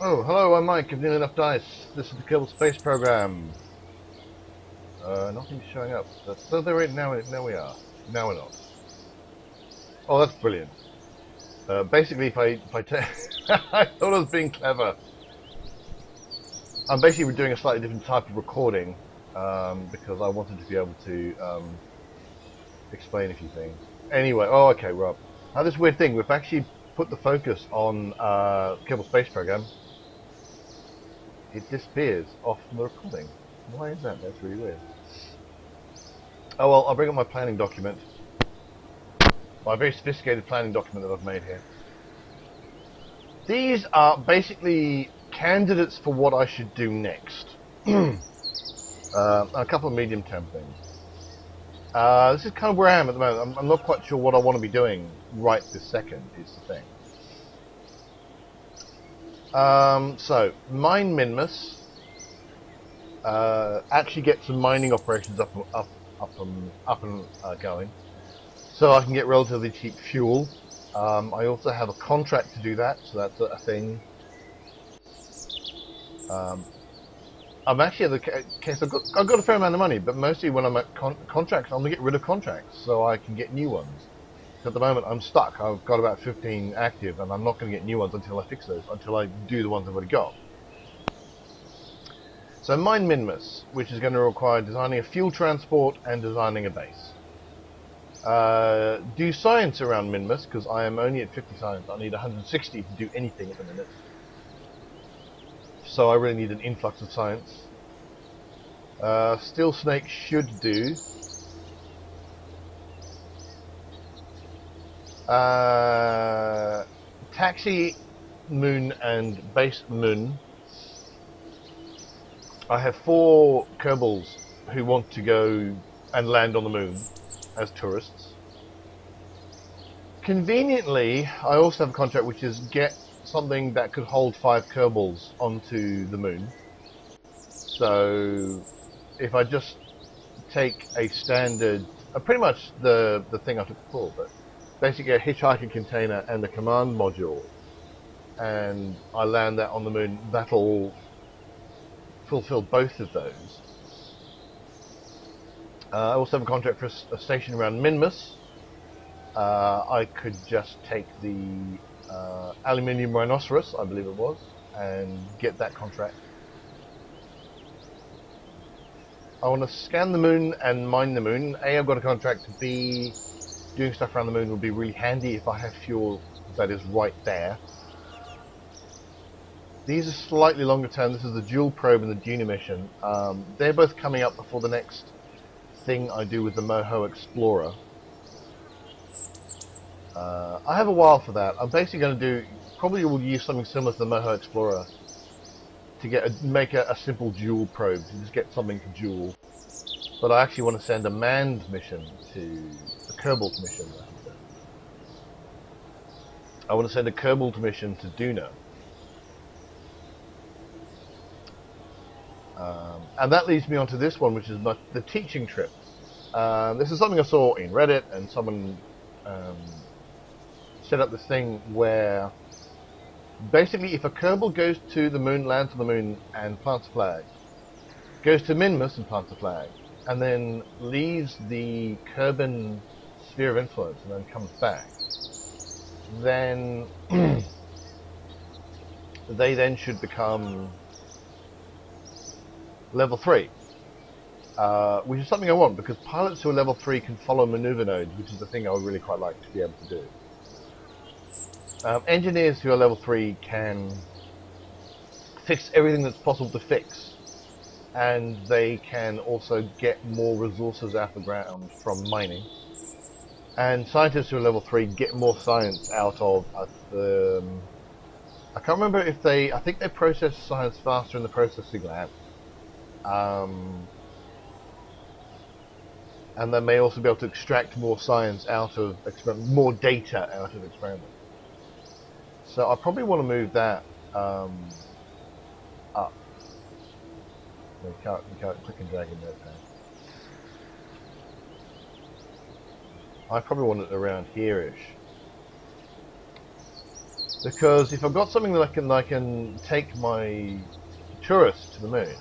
Oh, hello, I'm Mike of Nearly Enough Dice. This is the Kerbal Space Program. Nothing's showing up. So there right now. Now we are. Now we're not. Oh, that's brilliant. Basically, if I take, I thought I was being clever. I'm basically doing a slightly different type of recording because I wanted to be able to explain a few things. Anyway, oh, okay, Rob. Now this weird thing. We've actually put the focus on Kerbal Space Program. It disappears off from the recording. Why is that? That's really weird. Oh well, I'll bring up my planning document. My very sophisticated planning document that I've made here. These are basically candidates for what I should do next. A couple of medium-term things. This is kind of where I am at the moment. I'm not quite sure what I want to be doing right this second, is the thing. So, mine Minmus. Actually get some mining operations up and going. So I can get relatively cheap fuel. I also have a contract to do that, so that's a thing. I'm actually at the case. I've got a fair amount of money, but mostly when I'm at contracts, I'm gonna get rid of contracts so I can get new ones. So at the moment, I'm stuck. I've got about 15 active, and I'm not going to get new ones until I fix those, until I do the ones I've already got. So mine Minmus, which is going to require designing a fuel transport and designing a base. Do science around Minmus, because I am only at 50 science. I need 160 to do anything at the minute. So I really need an influx of science. Steel Snake should do. Taxi Moon and Base Moon. I have 4 Kerbals who want to go and land on the moon as tourists. Conveniently, I also have a contract which is get something that could hold 5 Kerbals onto the moon. So if I just take a standard, pretty much the thing I took before, but basically a hitchhiker container and a command module, and I land that on the moon, that'll fulfill both of those. I also have a contract for a station around Minmus. I could just take the Aluminium Rhinoceros, I believe it was, and get that contract. I want to scan the moon and mine the moon. A, I've got a contract. B, doing stuff around the moon would be really handy if I have fuel that is right there. These are slightly longer term. This is the dual probe and the Duna mission. They're both coming up before the next thing I do with the Moho Explorer. I have a while for that. I'm basically going to do, probably will use something similar to the Moho Explorer to make a simple dual probe, to just get something to dual. But I actually want to send a manned mission to a Kerbal mission. I want to send a Kerbal mission to Duna. And that leads me on to this one, which is the teaching trip. This is something I saw in Reddit, and someone set up this thing where basically if a Kerbal goes to the moon, lands on the moon and plants a flag, goes to Minmus and plants a flag, and then leaves the Kerbin sphere of influence and then comes back, then they then should become level 3. Which is something I want, because pilots who are level 3 can follow maneuver nodes, which is the thing I would really quite like to be able to do. Engineers who are level 3 can fix everything that's possible to fix, and they can also get more resources out of the ground from mining. And scientists who are level 3 get more science out of I can't remember if I think they process science faster in the processing lab. And they may also be able to extract more science out of more data out of experiments. So I probably want to move that up. You can't click and drag in that time. I probably want it around here-ish. Because if I've got something that I can take my tourists to the moon,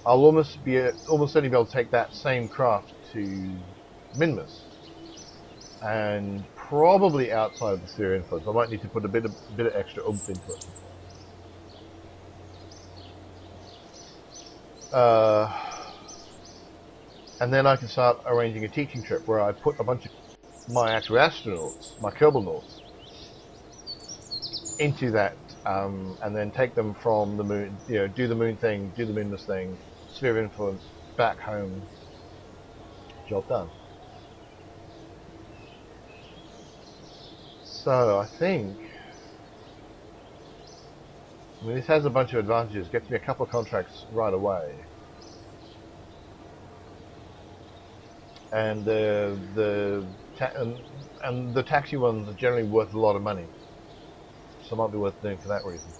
I'll almost certainly be able to take that same craft to Minmus, and probably outside of the sphere influence. I might need to put a bit of extra oomph into it. And then I can start arranging a teaching trip where I put a bunch of my actual astronauts, my Kerbal nauts, into that, and then take them from the moon, do the moon thing, do the Minmus thing, sphere of influence, back home, job done. So I think, this has a bunch of advantages. Gets me a couple of contracts right away, and the taxi ones are generally worth a lot of money, so it might be worth doing for that reason.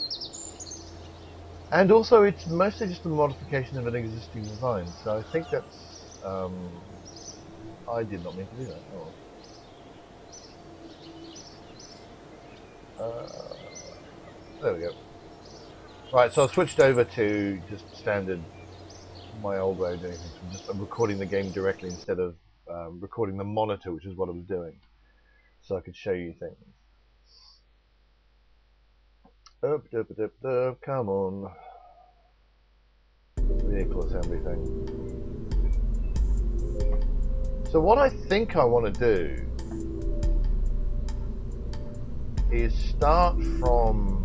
And also, it's mostly just a modification of an existing design, so I think that's. I did not mean to do that. There we go. Right, so I've switched over to just standard, my old way of doing things. I'm just recording the game directly instead of recording the monitor, which is what I was doing, so I could show you things. Come on. Vehicle assembly thing. So what I think I want to do is start from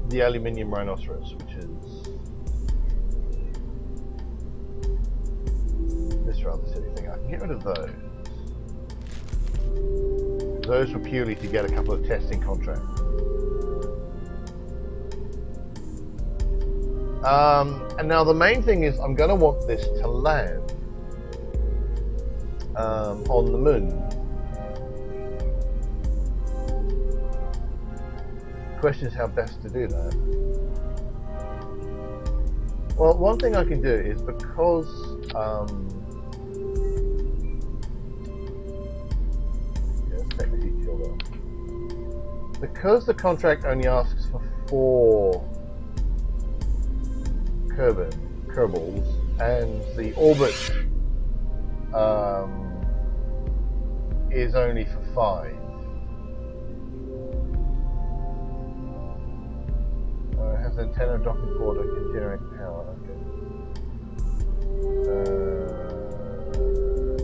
the Aluminium Rhinoceros, which is this rather silly thing. I can get rid of those. Those were purely to get a couple of testing contracts. And now the main thing is I'm going to want this to land on the moon. The question is how best to do that. Well, one thing I can do is because because the contract only asks for 4 Kerbals and the orbit is only for 5. It has an antenna, docking port, and can generate power. Okay.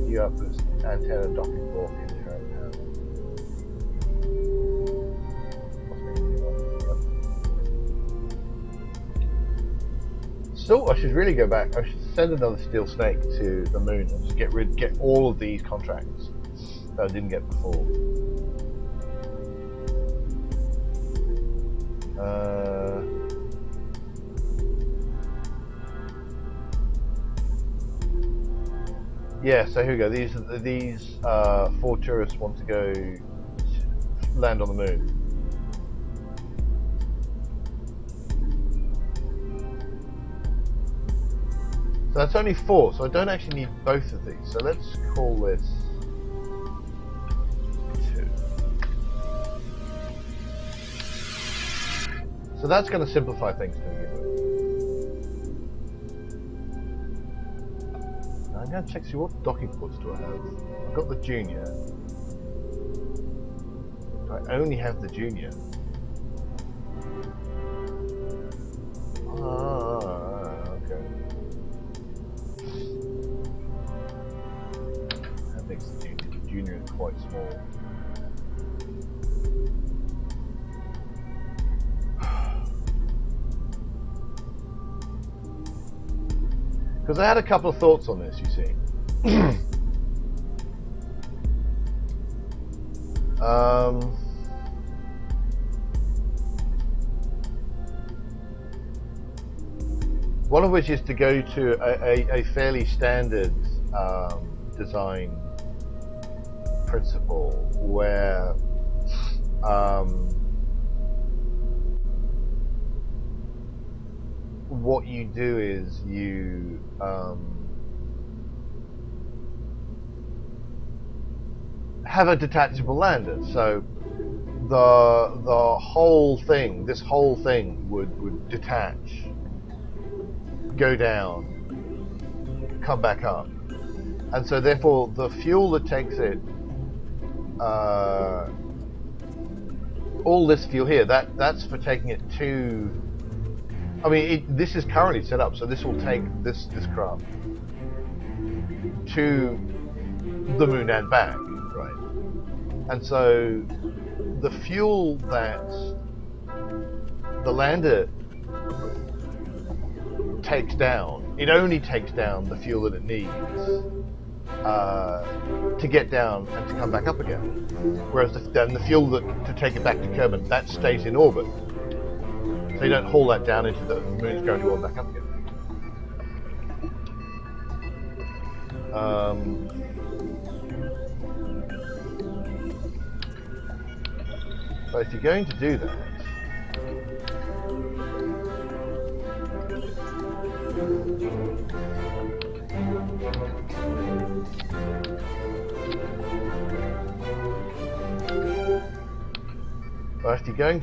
You have this antenna, docking port, can generate power. So I should really go back. I should send another steel snake to the moon and just get all of these contracts that I didn't get before. Yeah, so here we go. These 4 tourists want to go land on the moon. So that's only 4, so I don't actually need both of these. So let's call this 2. So that's going to simplify things to begin with. Now I'm going to check, see what docking ports do I have. I've got the junior. I only have the junior. Okay. That makes the junior. The junior is quite small. Because I had a couple of thoughts on this, you see. One of which is to go to a fairly standard design principle where what you do is you have a detachable lander. So the whole thing, this whole thing would detach, go down, come back up, and so therefore the fuel that takes it, all this fuel here, that's for taking it to. I mean, this is currently set up, so this will take this craft to the moon and back, right? And so the fuel that the lander takes down, it only takes down the fuel that it needs to get down and to come back up again. Whereas the fuel to take it back to Kerbal, that stays in orbit. So you don't haul that down into the moon's gravity well back up again. So if you're going to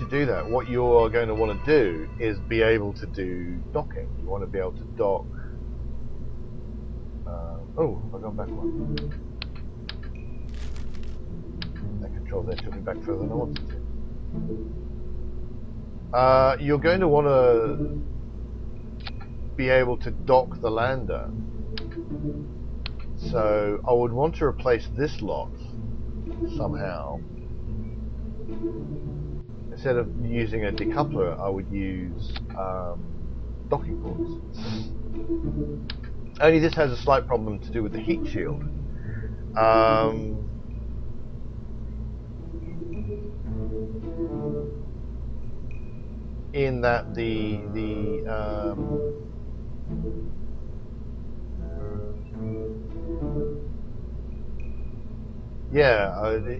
do that, what you're going to want to do is be able to do docking. You want to be able to dock. Oh, I've gone back one. That control there took me back further than I wanted to. You're going to want to be able to dock the lander. So I would want to replace this lot somehow. Instead of using a decoupler, I would use docking ports. Only this has a slight problem to do with the heat shield. In that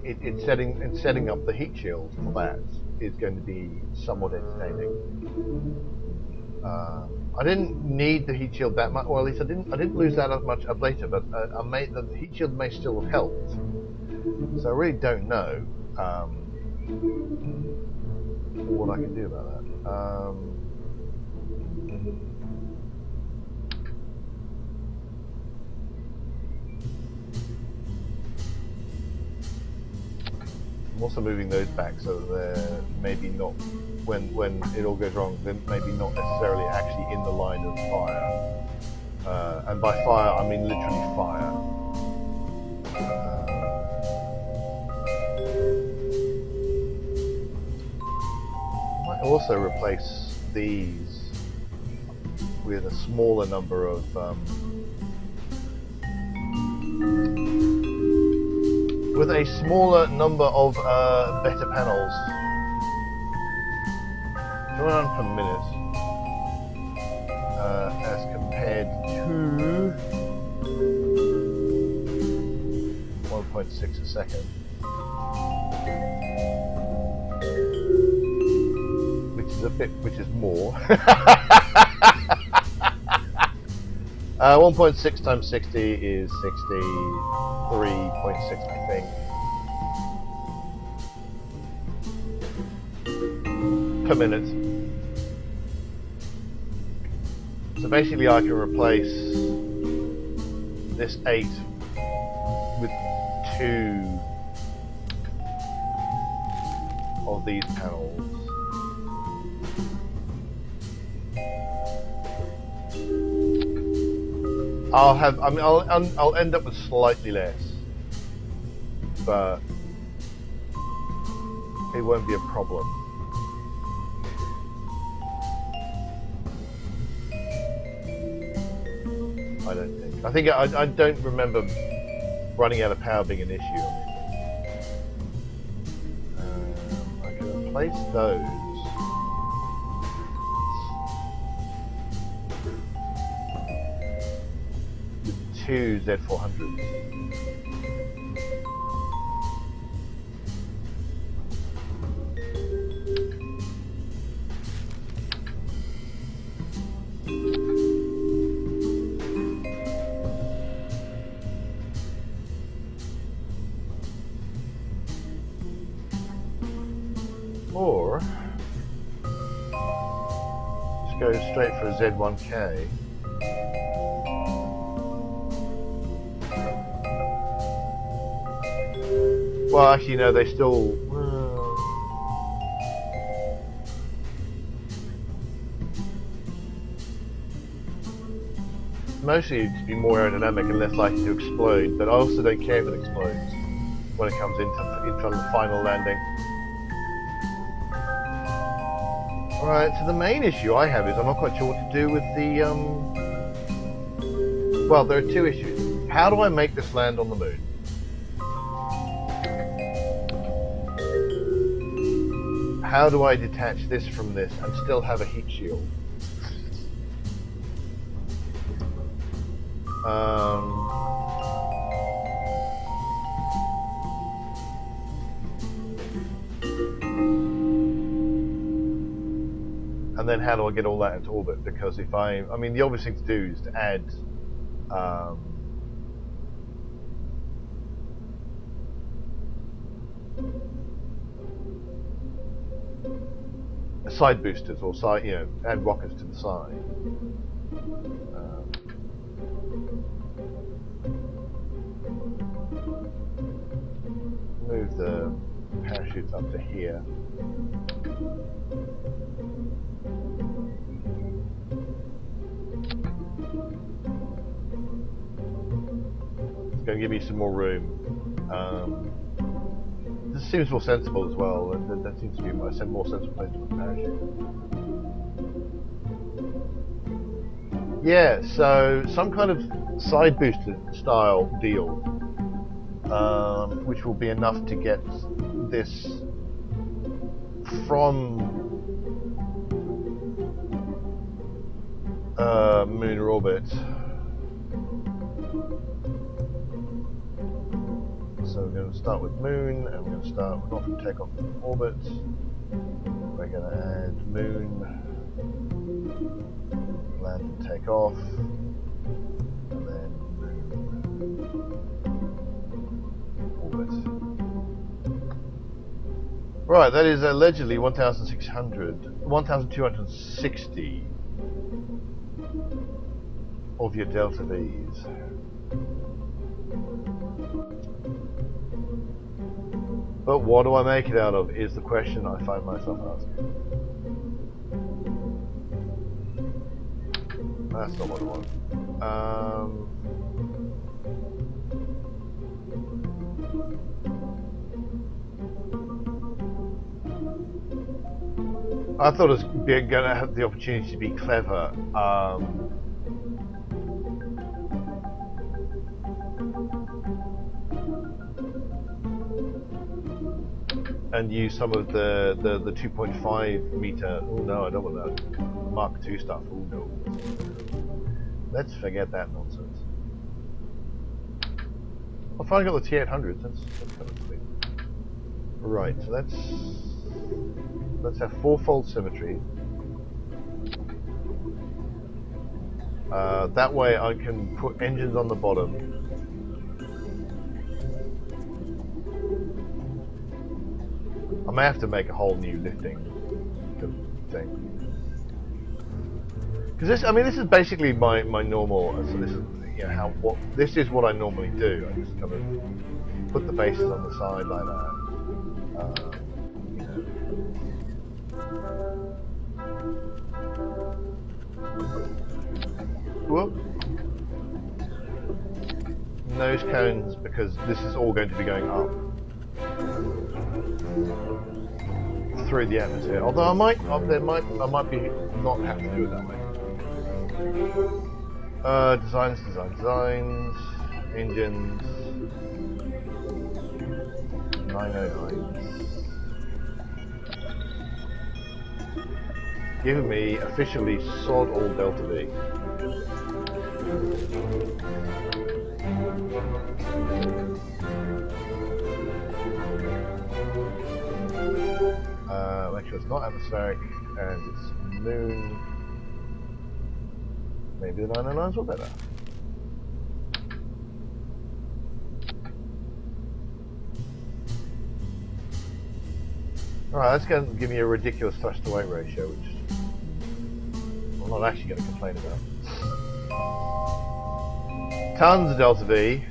it's setting up the heat shield for that is going to be somewhat entertaining. I didn't need the heat shield that much. Well, at least I didn't lose that as much up later. But the heat shield may still have helped. So I really don't know what I can do about that. I'm also moving those back so that they're maybe not, when it all goes wrong, they're maybe not necessarily actually in the line of fire. And by fire, I mean literally fire. I might also replace these with a smaller number of better panels. 200 per minute as compared to 1.6 a second, which is more. 1.6 times 60 is 63.6, I think. Per minute. So basically I can replace this 8 with 2 of these panels. I'll end up with slightly less, but it won't be a problem. I don't think. I don't remember running out of power being an issue. I can replace those. With 2 Z400s. Or just go straight for a Z1K. Well, actually, no, they still. Mostly to be more aerodynamic and less likely to explode, but I also don't care if it explodes when it comes into the final landing. Alright, so the main issue I have is I'm not quite sure what to do with the, well, there are two issues. How do I make this land on the moon? How do I detach this from this and still have a heat shield? And then how do I get all that into orbit? Because if I mean, the obvious thing to do is to add side boosters or side, add rockets to the side. Move the parachutes up to here. It's going to give me some more room. This seems more sensible as well. That seems to be more sensible place to put the parachute. Yeah, so some kind of side booster style deal, which will be enough to get this from moon orbit. So we're going to start with moon, and we're going to start not from takeoff from orbit. We're going to add moon, land and take off, and then moon, orbit. Right, that is allegedly 1,260 of your delta V's. But what do I make it out of is the question I find myself asking. That's not what I want. I thought I was going to have the opportunity to be clever. And use some of the 2.5 meter. Oh no, I don't want that Mark II stuff. Oh no. Let's forget that nonsense. I finally got the T800s. That's kind of sweet. Right, so let's have fourfold symmetry. That way I can put engines on the bottom. I may have to make a whole new lifting thing. Because this is basically my normal. So this is this is what I normally do. I just kind of put the bases on the side like that. Whoop. Nose cones, because this is all going to be going up through the atmosphere. Although I might be not have to do it that way. Designs, engines, 909s. Giving me officially sod all Delta V. Make sure it's not atmospheric and it's moon. Maybe the 909s were better. Alright, that's going to give me a ridiculous thrust to weight ratio, which I'm not actually going to complain about. Tons of delta V.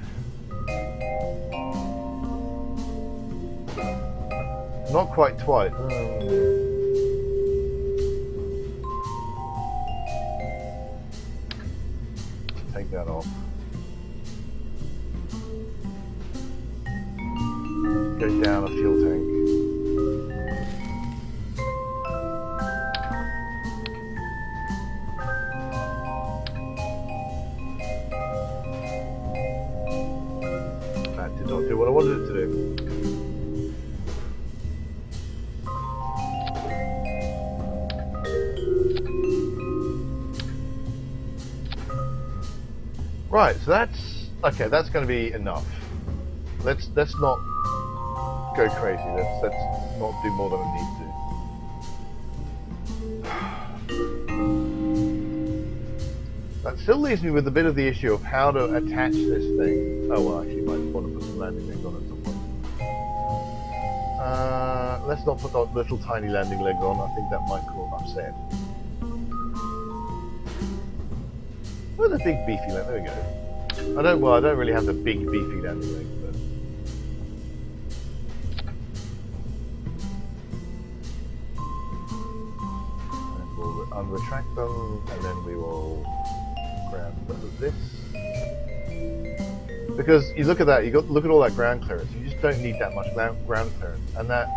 Not quite twice. Take that off. Go down a fuel tank. That did not do what I wanted it to do. Right, so that's okay. That's going to be enough. Let's not go crazy. Let's not do more than it needs to. That still leaves me with a bit of the issue of how to attach this thing. Oh well, actually, might want to put some landing legs on at some point. Let's not put that little tiny landing legs on. I think that might cause upset. Oh, the big beefy leg. There we go. I don't really have the big beefy landing leg, but and we'll unretract them, and then we will grab this. Because you look at that, look at all that ground clearance. You just don't need that much ground clearance, and that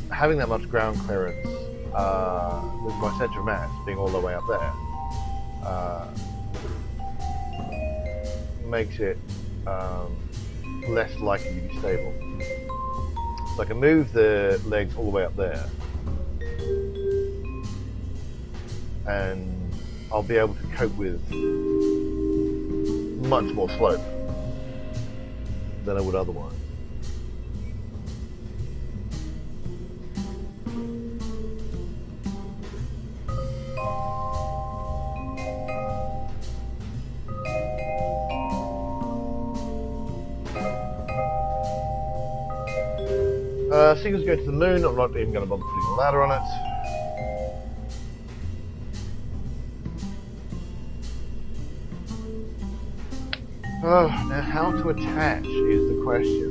having that much ground clearance with my centre of mass being all the way up there. Makes it less likely to be stable. So I can move the legs all the way up there, and I'll be able to cope with much more slope than I would otherwise. Seagulls go to the moon. I'm not even going to bother putting a ladder on it. Oh, now how to attach is the question.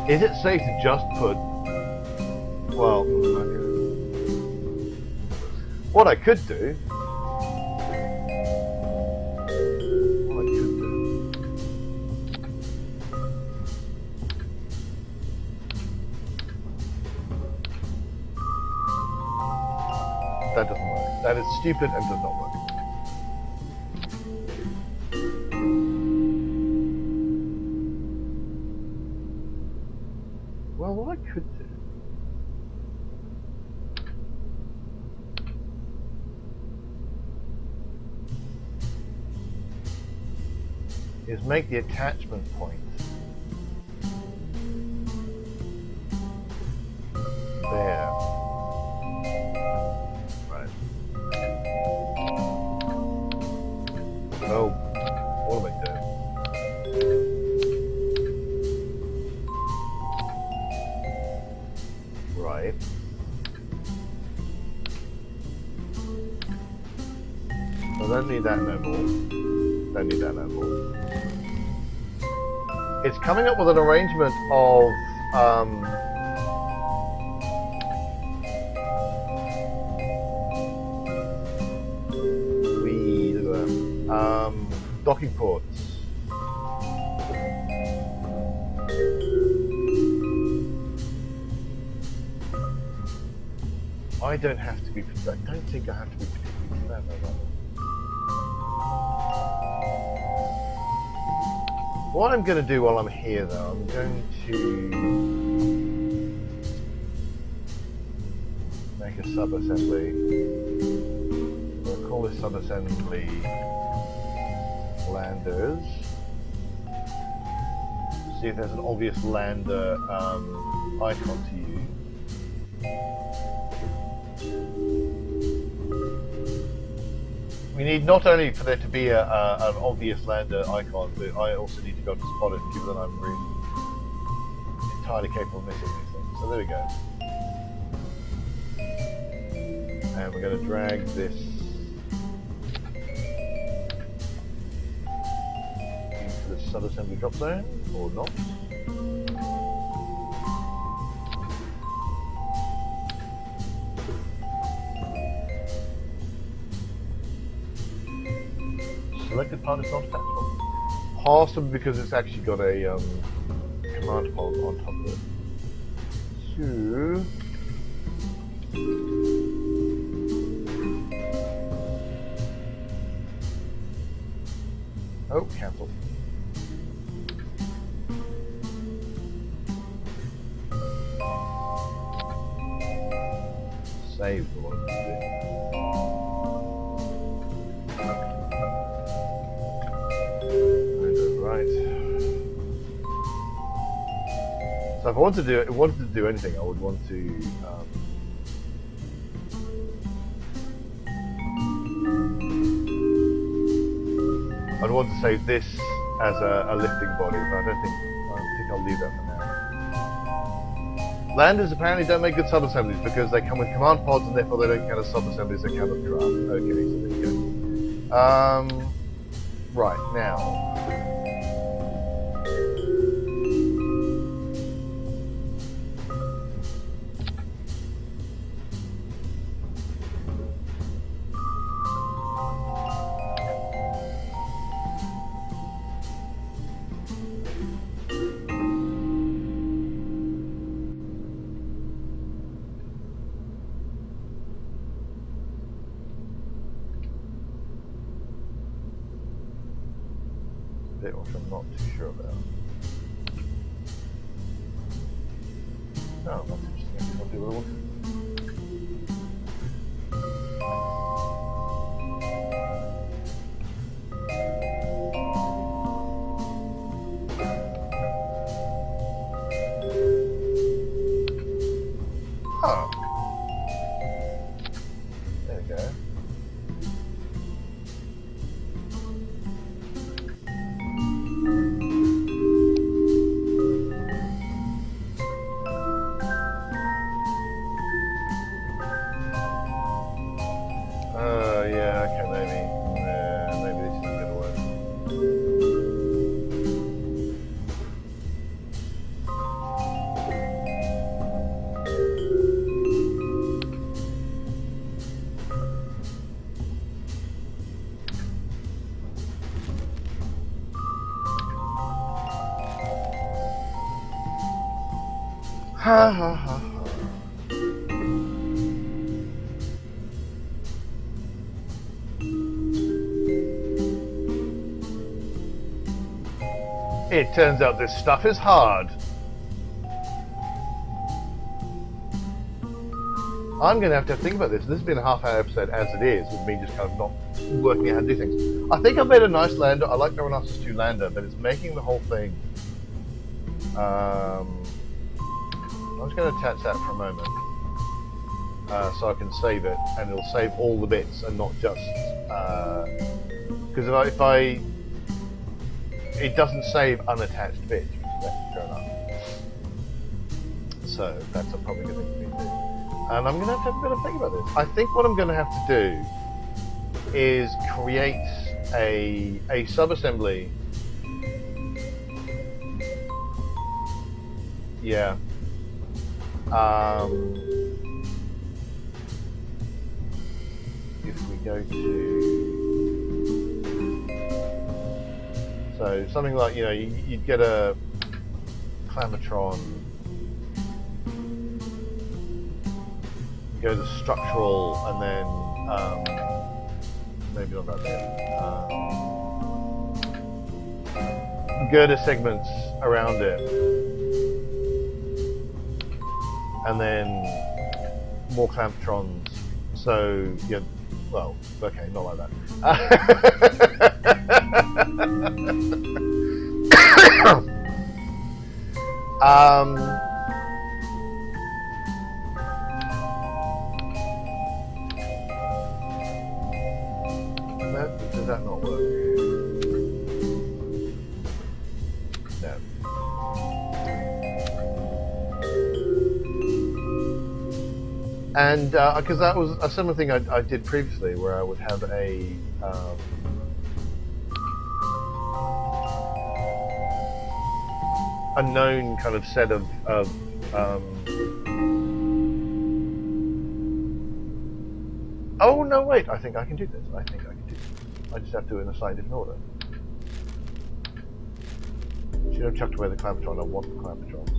Is it safe to just put... Well, okay. What I could do... That doesn't work. That is stupid and does not work. Well, what I could do is make the attachment point there. Oh, what am I doing? Right. I don't need that no more. Don't need that no more. It's coming up with an arrangement of docking ports. I don't have to be. I don't think I have to be particularly clever about it. What I'm going to do while I'm here, though, I'm going to make a sub-assembly. We'll call this sub-assembly landers. See if there's an obvious lander icon to use. I mean, need not only for there to be an obvious lander icon, but I also need to be able to spot it, given that I'm really entirely capable of missing these things. So there we go. And we're going to drag this into the sub-assembly drop zone, or not. Selected part is not attachable. Possibly because it's actually got a command pod on top of it. So... oh, cancel. Save the one. Right. So if I wanted to do anything, I would want to I'd want to save this as a lifting body, but I think I'll leave that for now. Landers apparently don't make good sub-assemblies because they come with command pods and therefore they don't count as sub-assemblies, they count as draft. Okay, so there you go. Right, now. Which I'm not too sure about. Oh, that's interesting. I'll do what I want. Oh. There we go. Ha ha ha ha. It turns out this stuff is hard. I'm going to have to think about this. This has been a half-hour episode as it is, with me just kind of not working out how to do things. I think I've made a nice lander. I like the Rhinoceros 2 lander, but it's making the whole thing... I'm just going to attach that for a moment, so I can save it, and it'll save all the bits and not just because if I it doesn't save unattached bits, which is actually fair enough. So that's probably a good thing for me to do, and I'm going to have a bit of think about this. I think what I'm going to have to do is create a sub-assembly. Yeah. If we go to, so something like, you know, you'd get a clamatron, go to structural, and then maybe not that there, girder segments around it. And then more clamp-trons. So yeah, well, okay, not like that. No, did that not work? No. And because that was a similar thing I did previously, where I would have a known kind of set of oh no, wait! I think I can do this. I just have to do it in a slightly different order. Should have chucked away the clampetron. I want the clampetrons.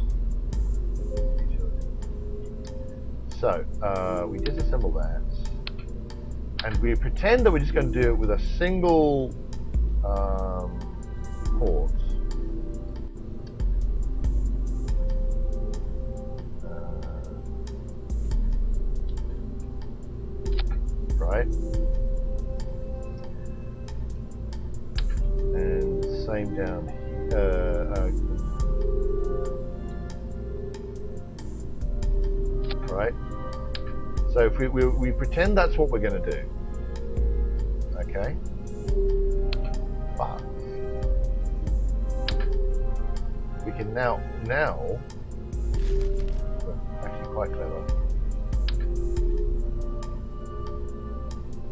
So, we disassemble that, and we pretend that we're just going to do it with a single port. Right, and same down here. Right. So if we pretend that's what we're going to do, okay? But we can now well, actually quite clever.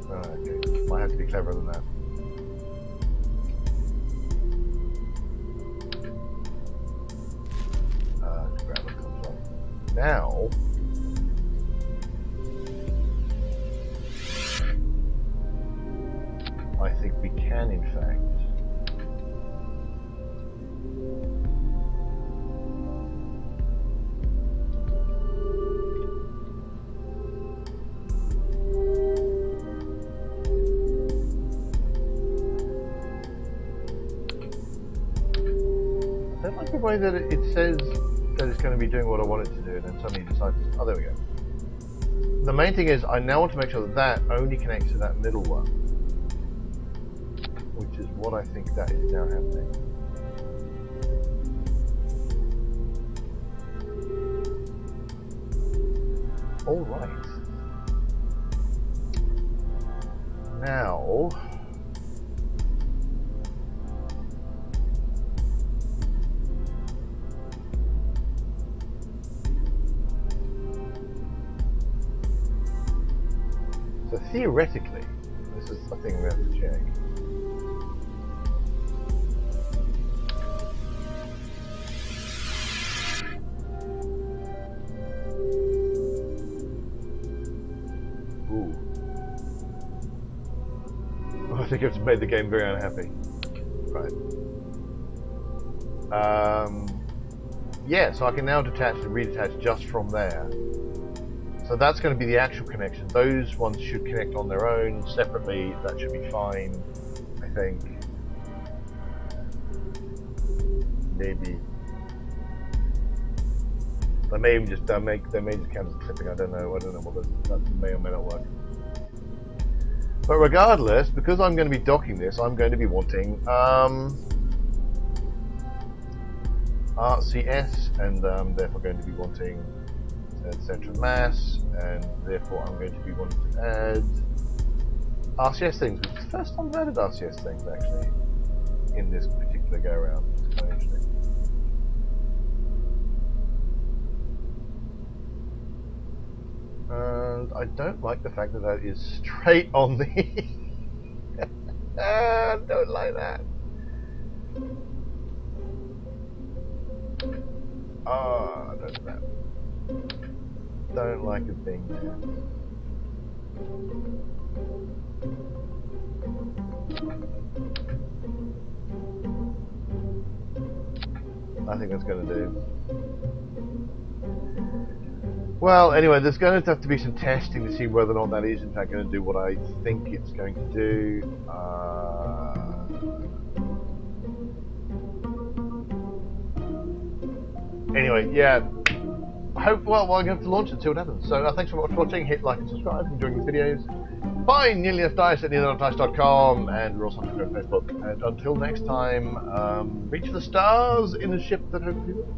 Okay, might have to be cleverer than that. Grab what comes on. Now. I think we can, in fact, I don't like the way that it says that it's going to be doing what I want it to do, and then suddenly it decides, oh, there we go. The main thing is I now want to make sure that that only connects to that middle one, which is what I think that is now happening. All right. Now, so theoretically, this is the thing we have to check. I think it's made the game very unhappy. Right. Yeah, so I can now detach and redetach just from there. So that's going to be the actual connection. Those ones should connect on their own separately. That should be fine, I think. Maybe. They may even just they may just count as clipping. I don't know what that may or may not work. But regardless, because I'm going to be docking this, I'm going to be wanting RCS, and therefore going to be wanting center of mass, and therefore I'm going to be wanting to add RCS things, which is the first time I've added RCS things actually in this particular go around. It's quite interesting. And I don't like the fact that that is straight on the... I don't like that. Ah, I don't like that. Don't like it being there. I think that's going to do. Well, anyway, there's going to have to be some testing to see whether or not that is in fact going to do what I think it's going to do. Anyway, yeah. Well, I'm going to have to launch it and see what happens. So thanks so much for watching. Hit like and subscribe if you're enjoying these videos. Find Nearly Enough Dice at nearlyenoughdice.com, and we're also on Facebook. And until next time, reach the stars in a ship that hopefully will.